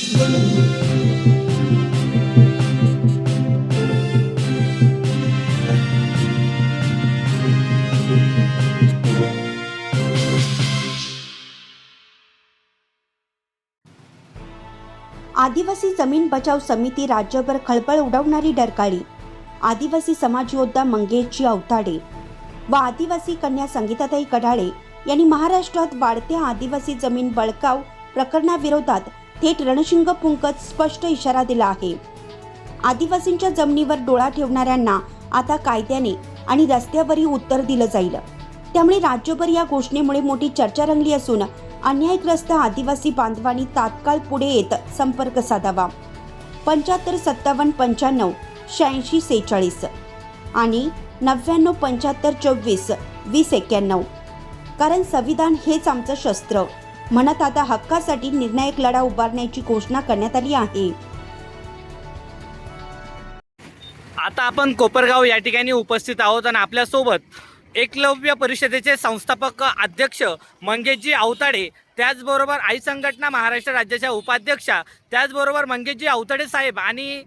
आदिवासी जमीन बचाव समिती राज्यभर खळबळ उडवणारी डरकाळी. आदिवासी समाज योद्धा मंगेशजी अवताडे व आदिवासी कन्या संगीताताई कडाळे यांनी महाराष्ट्रात वाढत्या आदिवासी जमीन बळकाव प्रकरणाविरोधात थेट रणशिंग फुंकत स्पष्ट इशारा दिला आहे. आदिवासींच्या जमिनीवर डोळा ठेवणाऱ्यांना आता कायद्याने आणि रस्त्यावरही उत्तर दिलं जाईल. त्यामुळे राज्यभर या घोषणेमुळे मोठी चर्चा रंगली असून अन्यायग्रस्त आदिवासी बांधवांनी तात्काळ पुढे येत संपर्क साधावा. 75 57 95 86 46 आणि 99 75 24 20 91. कारण संविधान हेच आमचं शस्त्र म्हणत आता हक्कासाठी निर्णायक लढा उभारण्याची घोषणा करण्यात आली आहे. आता आपण कोपरगाव या ठिकाणी उपस्थित आहोत आणि आपल्यासोबत एकलव्य परिषदेचे संस्थापक अध्यक्ष मंगेशजी अवताडे, त्याचबरोबर आई संघटना महाराष्ट्र राज्याच्या उपाध्यक्षा, त्याचबरोबर मंगेशजी अवताडे साहेब आणि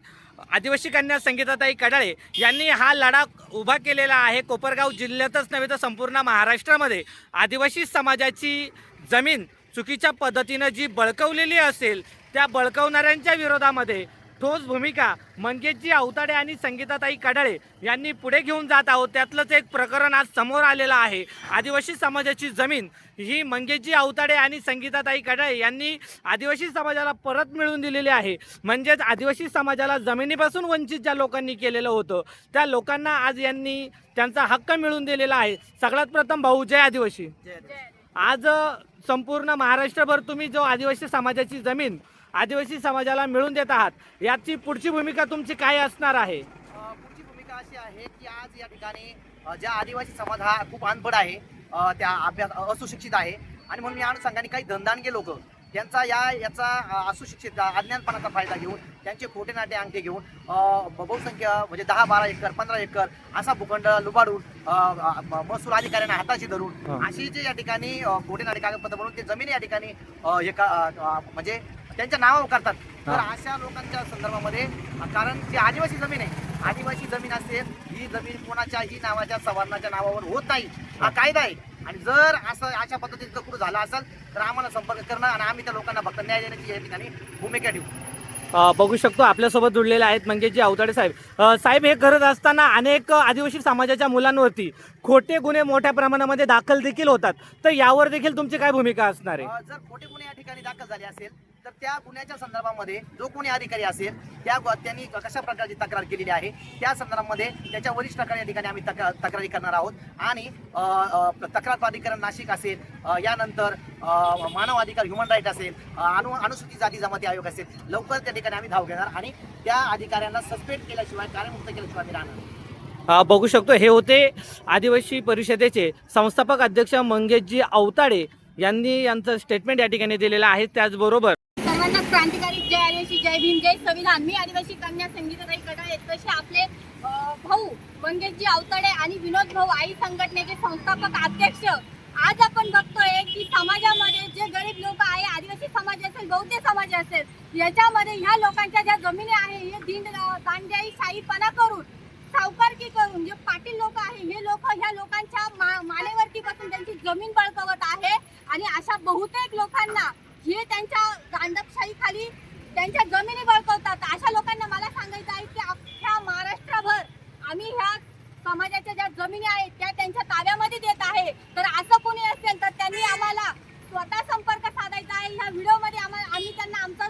आदिवासी कन्या संगीताताई कडाळे यांनी हा लढा उभा केलेला आहे. कोपरगाव जिल्ह्यातच नव्हे तर संपूर्ण महाराष्ट्रामध्ये आदिवासी समाजाची जमीन चुकीच्या पद्धतीनं जी बळकवलेली असेल त्या बळकवणाऱ्यांच्या विरोधामध्ये ठोस भूमिका मंगेशजी अवताडे आणि संगीताताई कडाळे यांनी पुढे घेऊन जात आहोत. त्यातलंच एक प्रकरण आज समोर आलेलं आहे. आदिवासी समाजाची जमीन ही मंगेशजी अवताडे आणि संगीताताई कडाळे यांनी आदिवासी समाजाला परत मिळवून दिलेली आहे. म्हणजेच आदिवासी समाजाला जमिनीपासून वंचित ज्या लोकांनी केलेलं होतं त्या लोकांना आज यांनी त्यांचा हक्क मिळवून दिलेला आहे. सगळ्यात प्रथम भाऊ, जय आदिवासी. आज संपूर्ण महाराष्ट्रभर तुम्ही जो आदिवासी समाजाची जमीन आदिवासी समाजाला मिळवून देत आहात, याची पुढची भूमिका तुमची काय असणार आहे? पुढची भूमिका अशी आहे की आज या ठिकाणी ज्या आदिवासी समाज हा खूप अनपढ आहे, त्या असुशिक्षित आहे आणि म्हणून या अनुषंगाने काही धनदानगे लोक त्यांचा याचा असुशिक्षित अज्ञानपणाचा फायदा घेऊन त्यांचे खोटे नाटे अंगठे घेऊन बहुसंख्य म्हणजे 10-12 एकर 15 एकर असा भूखंड लुबाडून महसूल अधिकाऱ्यांना हाताशी धरून अशी जे या ठिकाणी खोटे नाटे कागदपत्र म्हणून ते जमिनी या ठिकाणी म्हणजे त्यांच्या नावावर करतात. तर अशा लोकांच्या संदर्भामध्ये, कारण जी आदिवासी जमीन आहे, आदिवासी जमीन असेल ही जमीन कोणाच्याही नावाच्या सवर्णाच्या नावावर होत नाही, हा कायदा आहे. आणि जर अशा पद्धतीचं कुठं झालं असेल तर आम्हाला संपर्क करणं आणि आम्ही त्या लोकांना फक्त न्याय देण्याची या ठिकाणी भूमिका ठेवू. बघू शकतो आपल्यासोबत जुळलेले आहेत मंगेशजी अवताडे साहेब. साहेब, हे करत असताना अनेक आदिवासी समाजाच्या मुलांवरती खोटे गुन्हे मोठ्या प्रमाणामध्ये दाखल देखील होतात, तर यावर देखील तुमची काय भूमिका असणार आहे? जर खोटे गुन्हे या ठिकाणी दाखल झाले असेल तर त्या गुन्ह्याच्या संदर्भामध्ये जो कोणी अधिकारी असेल त्यांनी कशा प्रकारची तक्रार केलेली आहे त्या संदर्भामध्ये त्याच्या वरिष्ठांकडे या ठिकाणी आम्ही तक्रारी करणार आहोत. आणि तक्रार प्राधिकरण नाशिक असेल, यानंतर मानव अधिकार ह्युमन राईट असेल, अनुसूचित जाती जमाती आयोग असेल, लवकर त्या ठिकाणी आम्ही धाव घेणार आणि त्या अधिकाऱ्यांना सस्पेंड केल्याशिवाय, कार्यमुक्त केल्याशिवाय आम्ही राहणार. बघू शकतो हे होते आदिवासी परिषदेचे संस्थापक अध्यक्ष मंगेशजी अवताडे यांनी यांचं स्टेटमेंट या ठिकाणी दिलेलं आहे. त्याचबरोबर सर्वांना क्रांतिकारी जय आदिवासी, जय भीम, जय संविधान. मी आदिवासी कन्या संगीताताई कडाळे, तसे आपले भाऊ मंगेशजी अवताडे आणि विनोद भाऊ आई संघटनेचे संस्थापक अध्यक्ष. आज आपण बघतोय की समाजामध्ये जे गरीब लोक आहे, आदिवासी समाज असेल, बौद्ध समाज असेल, याच्यामध्ये ह्या लोकांच्या ज्या जमिनी आहे हे दांडशाहीपणा करून, सावकारकी करून जे पाटील लोक आहे हे लोक ह्या लोकांच्या मानेवरती बसून त्यांची जमीन बळकावत आहे. आणि अशा बहुतेक लोकांना हे त्यांच्या दांडशाही खाली त्यांच्या जमिनी बळकावतात. अशा लोकांना मला सांगायचं आहे की अख्ख्या महाराष्ट्रभर आम्ही ह्या समाजाच्या ज्या जमिनी आहेत त्या त्यांच्या ताब्यामध्ये देत आहे. तर असं कोणी असेल तर त्यांनी आम्हाला स्वतः संपर्क साधायचा आहे. ह्या व्हिडिओमध्ये आम्ही त्यांना आमचा